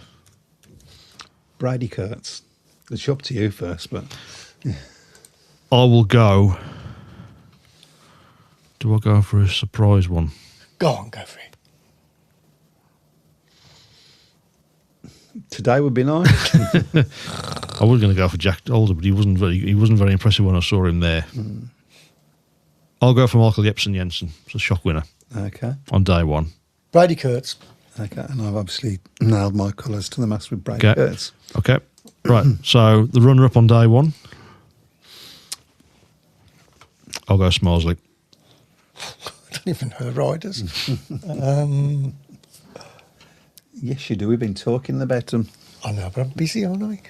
Brady Kurtz. It's up to you first, but I will go. Do I go for a surprise one? Go on, go for it. today would be nice. I was going to go for Jack Alder, but he wasn't very impressive when I saw him there. I'll go for Michael Jepsen Jensen. It's a shock winner Okay. on day 1. Brady Kurtz. Okay, and I've obviously nailed my colours to the mast with Brady Okay. Kurtz. Okay. Right. So the runner-up on day 1. I'll go Smarsley. I don't even know the riders. Yes, you do. We've been talking about them. I know, but I'm busy, aren't I?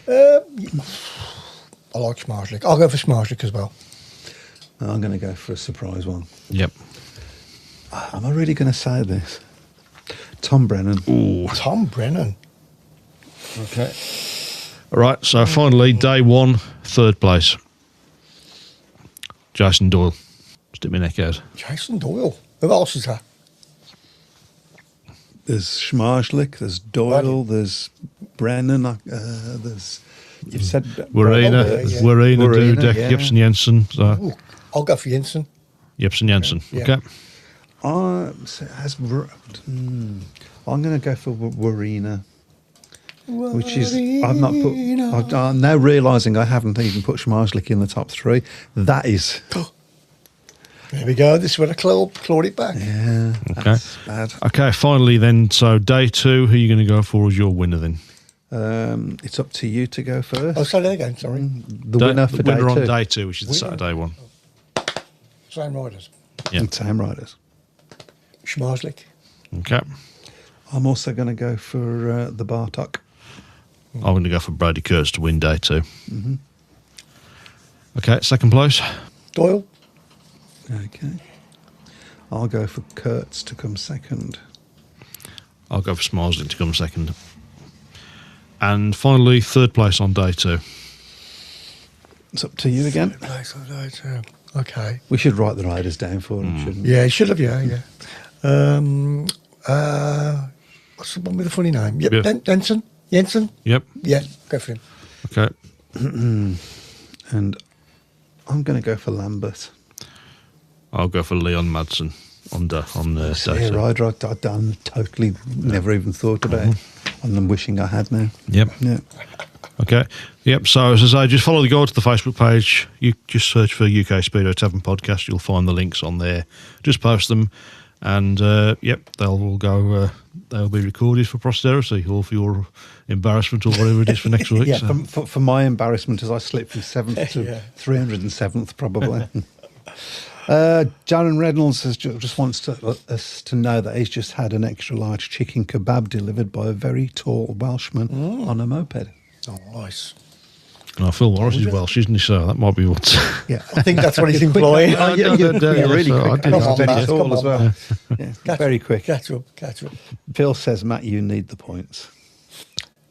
I like Smarsley. I'll go for Smarsley as well. I'm going to go for a surprise one. Yep. Am I really going to say this? Tom Brennan. Ooh. Tom Brennan. Okay. All right. So finally, day 1, 3rd place. Jason Doyle. Stick my neck out. Jason Doyle. Who else is that? There's Schmarzlik, there's Doyle, Right. there's Brennan, there's... You've said... Warina, yeah. Warina, Warina, Dudek, yeah. Jepsen Jensen. So Ooh, I'll go for Jensen. Jepsen Jensen. Yeah. Okay. I'm going to go for Warina, which is... I've not put... I'm now realising I haven't even put Schmarzlik in the top 3. That is... There we go. This is where I clawed it back. Yeah, that's bad. Okay. Finally, then. So day 2, who are you going to go for as your winner then? It's up to you to go first. Oh, say that again, sorry. The winner for day 2. on day 2, which is the Winner. Saturday one. Same riders. Yeah. Time Riders. Schmarzlik. Okay. I'm also going to go for the Bartok. I'm going to go for Brady Kurtz to win day 2. Okay. 2nd place. Doyle. Okay. I'll go for Kurtz to come 2nd. I'll go for Smarsden to come 2nd. And finally, 3rd place on day 2. It's up to you again. Place on day 2. Okay. We should write the riders down for them, shouldn't we? Yeah, he should have, yeah. What's the one with the funny name? Yep, Yeah. Jensen? Yep. Yeah, go for him. Okay. And I'm going to go for Lambert. I'll go for Leon Madsen on day Yeah, 2. rider I've done totally never even thought about. and I'm wishing I had now. Yep. Yeah. Okay. Yep. So as I say, just follow the guide to the Facebook page. You just search for UK Speedway Tavern podcast. You'll find the links on there. Just post them, and yep, they'll all go. They'll be recorded for posterity, or for your embarrassment, or whatever it is for next week. Yeah, so. for my embarrassment as I slip from 7th to Yeah. 307th, probably. Darren Reynolds just wants us to know that he's just had an extra large chicken kebab delivered by a very tall Welshman on a moped. Oh, nice. And Phil Morris is Welsh, isn't he? So that might be what. Yeah, I think that's what he's implying. you're really so quick. I did He's that. very Come tall on, as well. man. Yeah, very quick. Catch up. Phil says, Matt, you need the points.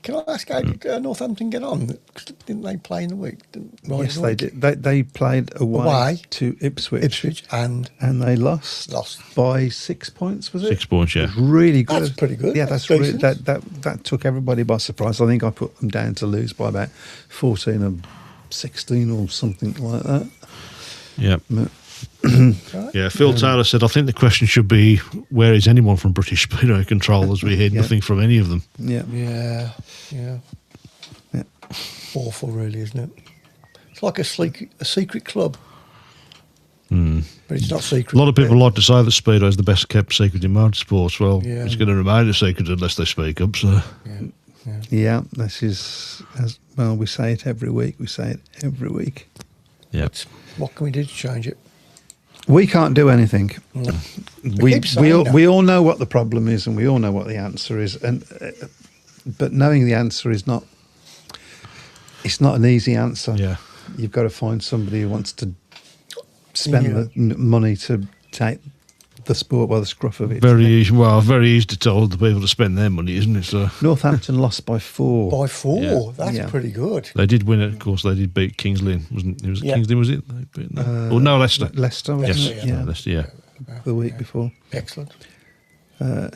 Can I ask how did Northampton get on? 'Cause didn't they play in the week? Yes, they did. They played away to Ipswich, and they lost Lost. by 6 points. Was it 6 points? Yeah. It was really good. That's pretty good. Yeah, That's really, decent. that took everybody by surprise. I think I put them down to lose by about 14 or 16 or something like that. Yeah. But- Yeah, Phil Taylor said, I think the question should be, where is anyone from British Speedway Control, as we hear Yeah. nothing from any of them. Yeah. yeah. Yeah. Awful, really, isn't it? It's like a secret club, Hmm. but it's not secret. A lot of people like to say that Speedway is the best kept secret in motorsports. Well, Yeah. it's going to remain a secret unless they speak up. So, Yeah, this is, as well, we say it every week. yeah. What can we do to change it? We can't do anything. No. We keep saying that. we all know what the problem is, and we all know what the answer is. And but knowing the answer is not. It's not an easy answer. Yeah. You've got to find somebody who wants to spend Yeah. the money to take the sport by the scruff of it. Very easy. Well, very easy to tell the people to spend their money, isn't it? So Northampton lost by 4. By 4, Yeah. that's Yeah. pretty good. they did win it. Of course, they did beat Kings Lynn, wasn't it? Was it Yeah. Kings Lynn? Was it? They beat them? Oh no, Leicester. Leicester, Yes, wasn't it? Yeah, Leicester. Yeah. the week before. Excellent.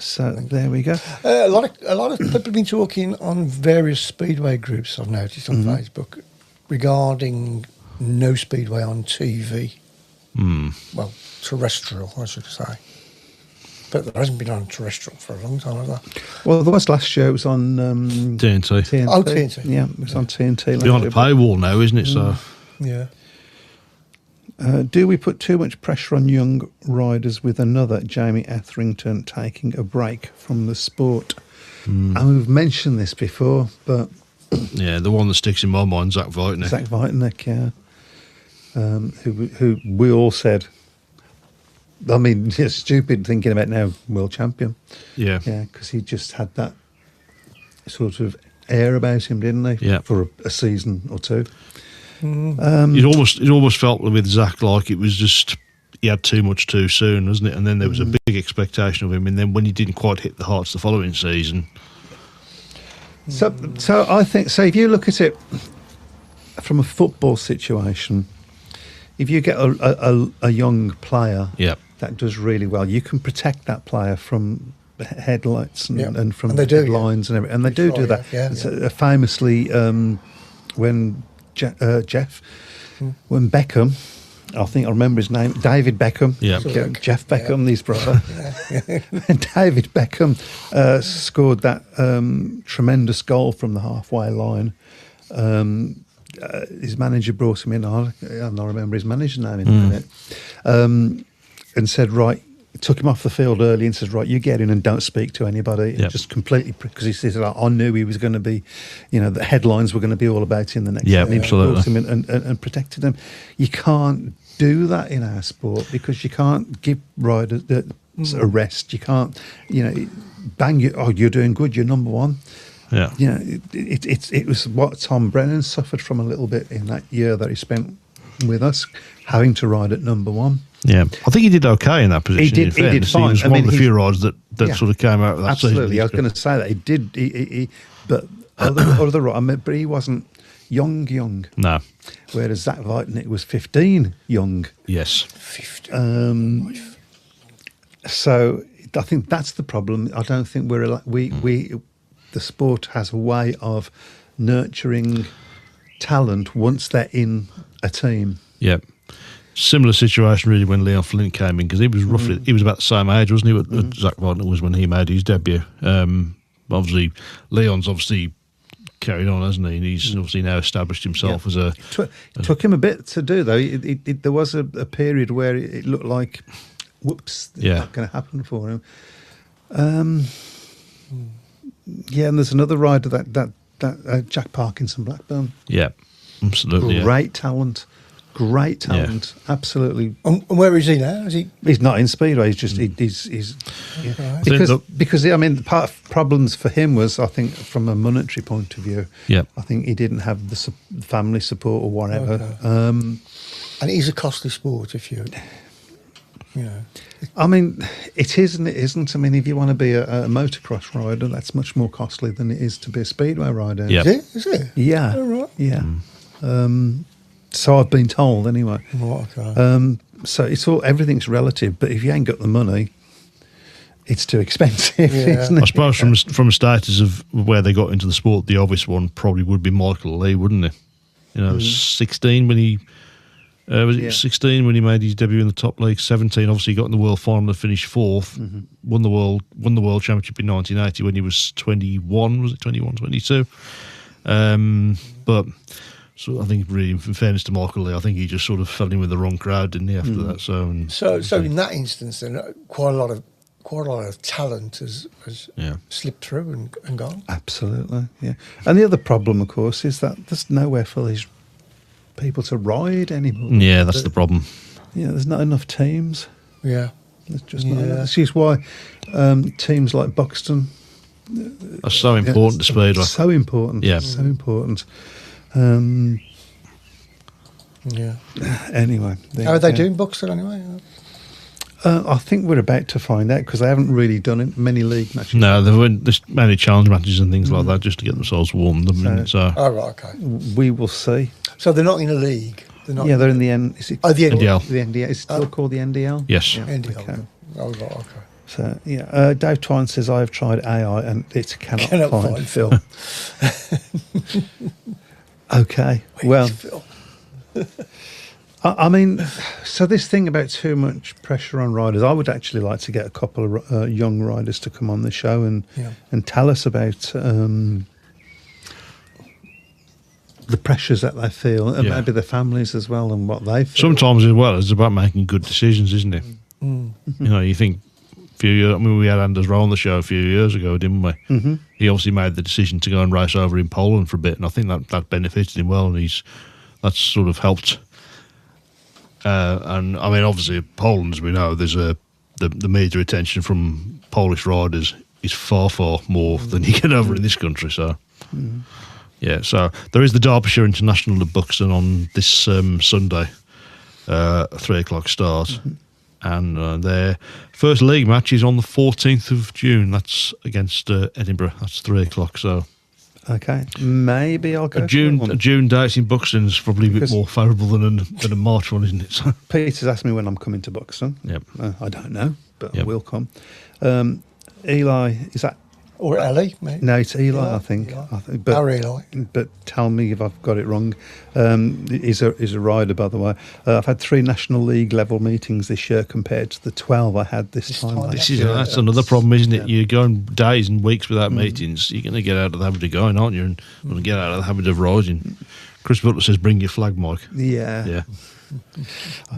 So there we go. A lot of people have been talking on various speedway groups, I've noticed on Facebook, regarding no speedway on TV. Well, terrestrial, I should say. But there hasn't been on terrestrial for a long time, has there? Well, there was last year. It was on TNT. TNT. Oh, TNT. Yeah, it was on TNT. last Behind year, the paywall now, isn't it? So Yeah. Do we put too much pressure on young riders with another Jamie Etherington taking a break from the sport? And we've mentioned this before, but yeah, the one that sticks in my mind, Zach Voigtnick. Zach Voigtnick, yeah, who we all said, I mean, it's stupid thinking about now, world champion. Yeah. Yeah, because he just had that sort of air about him, didn't he? Yeah. For a season or two. It almost felt with Zach like it was just he had too much too soon, wasn't it? And then there was a big expectation of him, and then when he didn't quite hit the heights the following season, So I think, so if you look at it from a football situation, if you get a young player yeah, that does really well, you can protect that player from headlights and, Yeah. and from And they do, headlines and everything. And they do Sure, that. yeah, It's, famously, when Jeff, when Beckham, I think I remember his name, David Beckham. Yeah. Jeff Beckham, his brother. When David Beckham scored that tremendous goal from the halfway line, his manager brought him in. I don't remember his manager's name in a minute, and said, right, took him off the field early and says, right, you get in and don't speak to anybody. Yep. Just completely, because he says, I knew he was going to be, the headlines were going to be all about him the next Yeah, day. absolutely. Brought him in and protected him. You can't do that in our sport because you can't give riders a rest. You can't, bang you. Oh, you're doing good. You're number one. yeah, It was what Tom Brennan suffered from a little bit in that year that he spent with us, having to ride at number one. yeah. I think he did okay in that position. He in did fairness. fine. He was I one mean, of the he's- few riders that Yeah. sort of came out of that Absolutely, season. I was going to say that he did. But but he wasn't young. No. Whereas Zach Voigtnick was 15 young. Yes. 50. So I think that's the problem. I don't think the sport has a way of nurturing talent once they're in a team. Yeah. Similar situation really when Leon Flint came in, because he was roughly he was about the same age, wasn't he? What Zach Voigtnick was when he made his debut. But But obviously, Leon's obviously carried on, hasn't he? And he's obviously now established himself as a... Took him a bit to do, though. There was a period where it looked like, whoops, it's not going to happen for him. Yeah, and there's another rider, that Jack Parkinson Blackburn. Yeah, absolutely. Great talent. Great talent, absolutely. And where is he now? He's not in Speedway. He's just he's because I mean, part of problems for him was, I think, from a monetary point of view. Yeah, I think he didn't have the family support or whatever. Okay. And it is a costly sport if you know. I mean, it is and it isn't. I mean, if you want to be a motocross rider, that's much more costly than it is to be a Speedway rider. Yeah, is it? Yeah, Oh, right. yeah. So I've been told, anyway. Right, okay. So everything's relative, but if you ain't got the money, it's too expensive, Yeah. isn't it? I suppose from a status of where they got into the sport, the obvious one probably would be Michael Lee, wouldn't it? 16 when he was it 16 when he made his debut in the top league. 17, obviously, he got in the world final and finished fourth. Won the world championship in 1980 when he was 21. Was it 21, 22? But. So I think, really, in fairness to Michael Lee, I think he just sort of fell in with the wrong crowd, didn't he? After that, so in that instance, then quite a lot of talent has slipped through and gone. Absolutely, yeah. And the other problem, of course, is that there's nowhere for these people to ride anymore. Yeah, that's the problem. Yeah, there's not enough teams. Yeah, there's just not enough. This is why teams like Buxton are so important to Speedway. So important. Yeah, so important. Anyway, how are they doing, Buxton? Anyway, I think we're about to find out because they haven't really done many league matches. No, there's many challenge matches and things like that just to get themselves warmed. So, oh right, okay. We will see. So they're not in a league. They're in the end. Is it? Oh, the NDL. The NDL. Is it still called the NDL? Yes. Yeah, NDL. Okay. Oh right, okay. So Dave Twine says I have tried AI and it cannot find Phil. Okay, well, I mean, so this thing about too much pressure on riders, I would actually like to get a couple of young riders to come on the show and tell us about the pressures that they feel and maybe their families as well and what they feel. Sometimes as well, it's about making good decisions, isn't it? You think. We had Anders Rowe on the show a few years ago, didn't we? Mm-hmm. He obviously made the decision to go and race over in Poland for a bit, and I think that benefited him well, and that's sort of helped. And I mean, obviously, Poland, as we know, there's the media attention from Polish riders is far more than you get over in this country. So, so there is the Derbyshire International at Buxton on this Sunday, 3:00 start. Mm-hmm. And their first league match is on the 14th of June. That's against Edinburgh. That's 3:00. So, okay, maybe I'll go. A June date in Buxton is probably a bit more favourable than a March one, isn't it? So. Peter's asked me when I'm coming to Buxton. Yep. I don't know, but I will come. Eli, is that? Or Ellie, maybe? No, it's Eli, I think. But, Our Eli. But tell me if I've got it wrong. He's a rider, by the way. I've had 3 National League level meetings this year compared to the 12 I had this time last year. That's another problem, isn't it? You're going days and weeks without meetings. You're going to get out of the habit of going, aren't you? And going to get out of the habit of riding. Chris Butler says, bring your flag, Mike. Yeah.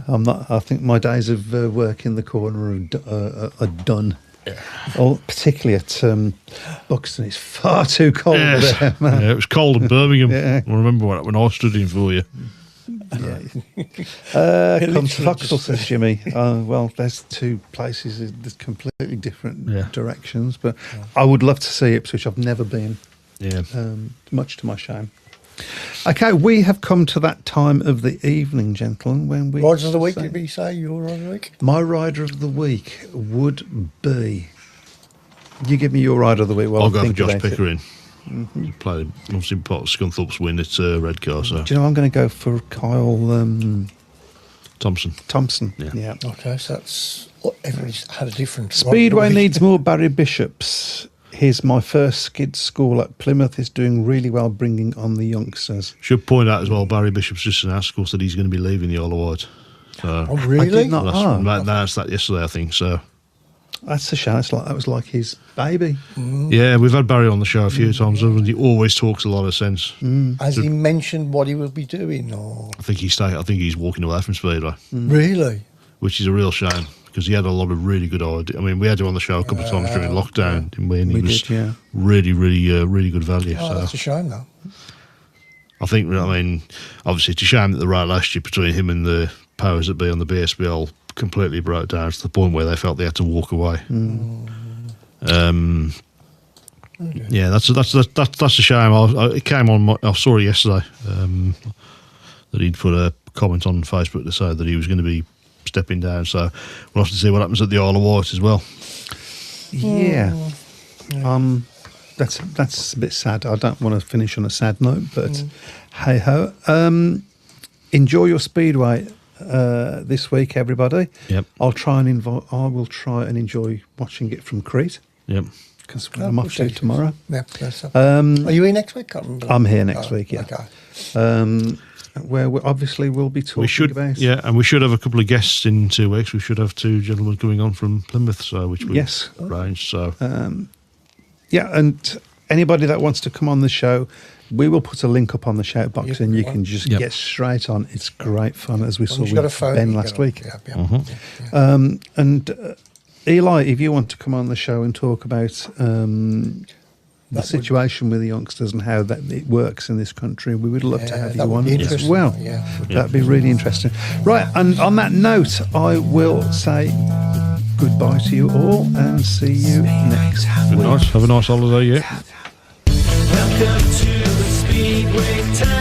I'm not. I think my days of work in the corner are done. Yeah. Oh, particularly at Buxton, it's far too cold there, man. Yeah, it was cold in Birmingham. I remember when I was studying for you. Come to Foxhall, says Jimmy. Well, there's 2 places, there's completely different directions, but I would love to see Ipswich. I've never been. Yeah. Much to my shame. Okay, we have come to that time of the evening, gentlemen, when we... Rider of the week, did we say your rider of the week? My rider of the week would be... You give me your rider of the week. I'll go for Josh Pickering. Mm-hmm. He played, obviously, part of Scunthorpe's win at Redcar. So. Do you know, I'm going to go for Kyle... Thompson. Yeah. Okay, so that's... Everybody's had a different... Speedway needs more Barry Bishops. Here's my first skid school at Plymouth is doing really well bringing on the youngsters. Should point out as well, Barry Bishop's just announced, of course, that he's going to be leaving the Isle of Wight. So, oh, really? I did not. Announced that yesterday, I think. So, That's a shame. That was like his baby. Yeah, we've had Barry on the show a few times, and he always talks a lot of sense. Has he mentioned what he will be doing? Or I think he's walking away from Speedway, really? which is a real shame because he had a lot of really good ideas. I mean, we had him on the show a couple of times during lockdown, didn't we? And he was really, really good value. Oh, So that's a shame, though. I think, obviously, it's a shame that the relationship between him and the powers that be on the BSBL completely broke down to the point where they felt they had to walk away. Yeah, that's a shame. It came on. I saw it yesterday that he'd put a comment on Facebook to say that he was going to be stepping down. So we'll have to see what happens at the Isle of Wight as well. Yeah. That's a bit sad. I don't want to finish on a sad note, but hey ho. Enjoy your Speedway this week, everybody. Yep. I will try and enjoy watching it from Crete. Yep. Because I'm off to tomorrow. Yeah, are you here next week? I'm here next week. Yeah. Okay. Where we obviously we'll be talking about. Yeah, and we should have a couple of guests in 2 weeks. We should have 2 gentlemen coming on from Plymouth, so which we arranged. So yeah, and anybody that wants to come on the show, we will put a link up on the shout box, and you can just get straight on. It's great fun, as we saw with Ben last week. And Eli, if you want to come on the show and talk about the situation with the youngsters and how it works in this country, we would love to have you on as well. Yeah, that'd be really interesting. Right, and on that note, I will say goodbye to you all and see you next week. Have a nice holiday, yeah. Welcome to the Speedway Tavern.